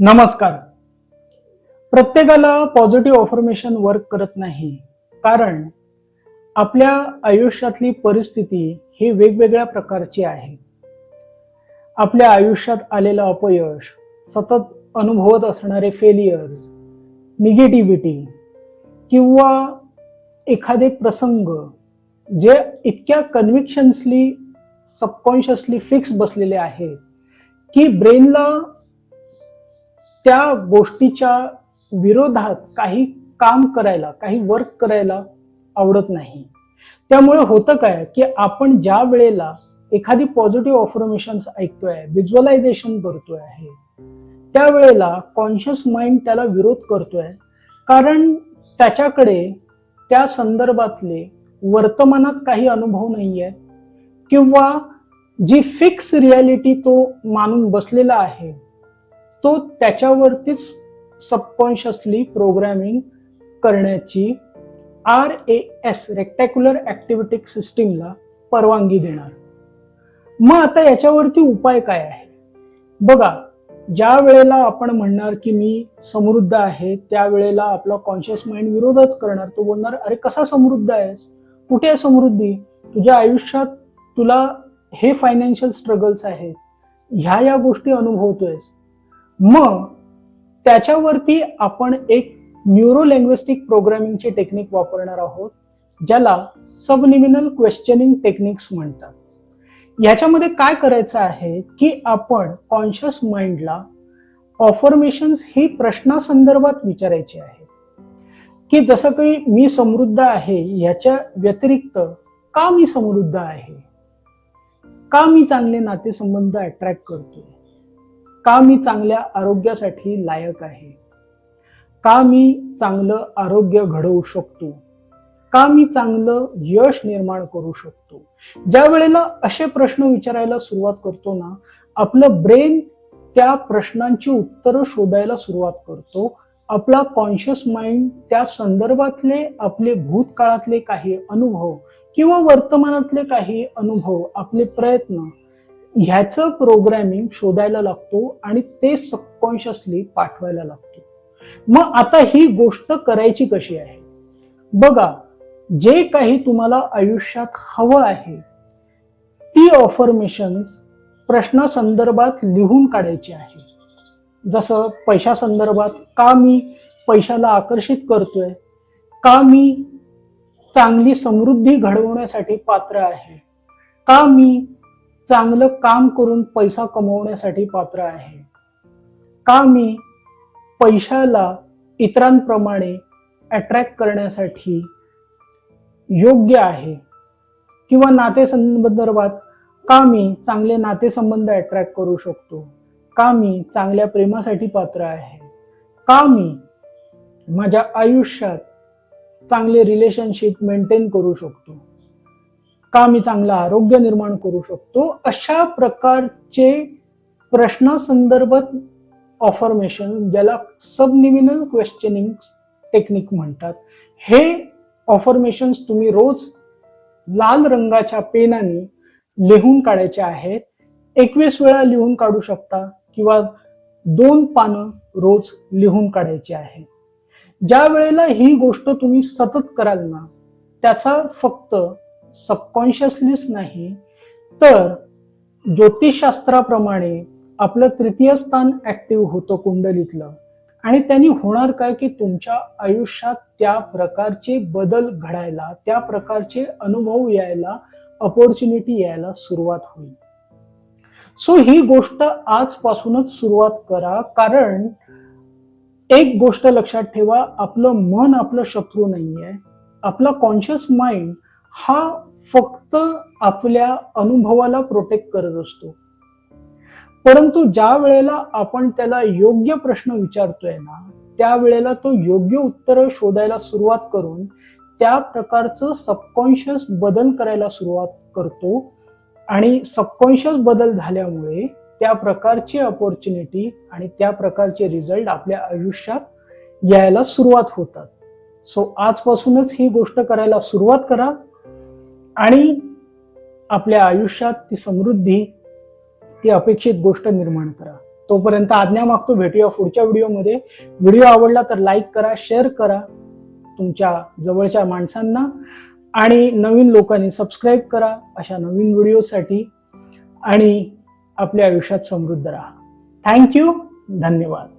नमस्कार. प्रत्येकाला positive affirmation work करत नाही, कारण आपल्या आयुष्यातली परिस्थिती ही वेगवेगळ्या प्रकारची आहे. आपल्या आयुष्यात आलेलं अपयश, सतत अनुभवत असणारे फेलियर्स, निगेटिव्हिटी किंवा एखादे प्रसंग जे इतक्या कन्व्हिक्शन्सली सबकॉन्शियसली फिक्स बसलेले आहेत की ब्रेनला त्या गोष्टीच्या विरोधात काही काम करायला, काही वर्क करायला आवडत नाही. त्यामुळे होतं काय की आपण ज्या वेळेला एखादी पॉझिटिव्ह अफर्मेशन्स ऐकतोय, व्हिज्युअलायझेशन करतोय आहे, त्यावेळेला कॉन्शियस माइंड त्याला विरोध करतोय, कारण त्याच्याकडे त्या संदर्भातले वर्तमानात काही अनुभव नाहीये किंवा जी फिक्स रियालिटी तो मानून बसलेला आहे तो त्याच्यावरतीच सबकॉन्शियसली प्रोग्रामिंग करण्याची RAS रेक्टॅक्युलर ऍक्टिव्हिटिक सिस्टीमला परवानगी देणार. मग आता याच्यावरती उपाय काय आहे? बघा, ज्या वेळेला आपण म्हणणार की मी समृद्ध आहे, त्यावेळेला आपला कॉन्शियस माइंड विरोधच करणार. तो बोलणार, अरे कसा समृद्ध आहेस? कुठे आहे समृद्धी? तुझ्या आयुष्यात तुला हे फायनान्शियल स्ट्रगल्स आहेत, ह्या गोष्टी अनुभवतोयस. मग त्याच्यावरती आपण एक न्यूरो लँग्विस्टिक प्रोग्रामिंगची टेक्निक वापरणार आहोत, ज्याला सबलिमिनल क्वेश्चनिंग टेक्निक्स म्हणतात. ह्याच्यामध्ये काय करायचं आहे की आपण कॉन्शियस माइंडला अफर्मेशन्स ही प्रश्नासंदर्भात विचारायची आहे, की जसं काही मी समृद्ध आहे ह्याच्या व्यतिरिक्त का मी समृद्ध आहे, का मी चांगले नातेसंबंध अट्रॅक्ट करतोय, का मी चांगल्या आरोग्यासाठी लायक आहे, का मी चांगलं आरोग्य घडवू शकतो, का मी चांगलं यश निर्माण करू शकतो. ज्या वेळेला असे प्रश्न विचारायला सुरुवात करतो ना, आपलं ब्रेन त्या प्रश्नांची उत्तरं शोधायला सुरुवात करतो. आपला कॉन्शियस माइंड त्या संदर्भातले आपले भूतकाळातले काही अनुभव किंवा वर्तमानातले काही अनुभव, आपले प्रयत्न, ह्याचं प्रोग्रामिंग शोधायला लागतो आणि ते सबकॉन्शियसली पाठवायला लागतो. मग आता ही गोष्ट करायची कशी आहे? बघा, जे काही तुम्हाला आयुष्यात हवं आहे ती अफर्मेशन्स प्रश्नासंदर्भात लिहून काढायची आहे. जसं पैशासंदर्भात, का मी पैशाला आकर्षित करतोय, का मी चांगली समृद्धी घडवण्यासाठी पात्र आहे, का मी चांगलं काम करून पैसा कमवण्यासाठी पात्र आहे, का मी पैशाला इतरांप्रमाणे अट्रॅक्ट करण्यासाठी योग्य आहे, किंवा नातेसंदर्भात का मी चांगले नातेसंबंध अट्रॅक्ट करू शकतो, का मी चांगल्या प्रेमासाठी पात्र आहे, का मी माझ्या आयुष्यात चांगले रिलेशनशिप मेंटेन करू शकतो, का मी चांगलं आरोग्य निर्माण करू शकतो. अशा प्रकारचे प्रश्नासंदर्भात अफर्मेशन, ज्याला सबलिमिनल क्वेश्चनिंग टेक्निक म्हणतात, हे अफर्मेशन्स तुम्ही रोज लाल रंगाच्या पेनाने लिहून काढायचे आहेत. 21 वेळा लिहून काढू शकता किंवा 2 पानं रोज लिहून काढायची आहे. ज्या वेळेला ही गोष्ट तुम्ही सतत कराल ना, त्याचा फक्त सबकॉन्शियसलीच नाही तर ज्योतिषशास्त्राप्रमाणे आपलं तृतीय स्थान ऍक्टिव्ह होतं कुंडलीतलं, आणि त्यांनी होणार काय की तुमच्या आयुष्यात त्या प्रकारचे बदल घडायला, त्या प्रकारचे अनुभव यायला, अपॉर्च्युनिटी यायला सुरुवात होईल. सो ही गोष्ट आजपासूनच सुरुवात करा, कारण एक गोष्ट लक्षात ठेवा, आपलं मन आपलं शत्रू नाहीये. आपला कॉन्शियस माइंड हा फक्त आपल्या अनुभवाला प्रोटेक्ट करत असतो. परंतु ज्या वेळेला आपण त्याला योग्य प्रश्न विचारतोय ना, त्यावेळेला तो योग्य उत्तर शोधायला सुरुवात करून त्या प्रकारचं सबकॉन्शियस बदल करायला सुरुवात करतो, आणि सबकॉन्शियस बदल झाल्यामुळे त्या प्रकारची अपॉर्च्युनिटी आणि त्या प्रकारचे रिझल्ट आपल्या आयुष्यात यायला सुरुवात होतात. सो आजपासूनच ही गोष्ट करायला सुरुवात करा आणि आपल्या आयुष्यात ती समृद्धी, ती अपेक्षित गोष्ट निर्माण करा. तोपर्यंत आज्ञा मागतो. भेटूया पुढच्या व्हिडिओमध्ये. व्हिडिओ आवडला तर लाईक करा, शेअर करा तुमच्या जवळच्या माणसांना आणि नवीन लोकांनी सबस्क्राईब करा अशा नवीन व्हिडिओसाठी आणि आपल्या आयुष्यात समृद्ध राहा. थँक्यू. धन्यवाद.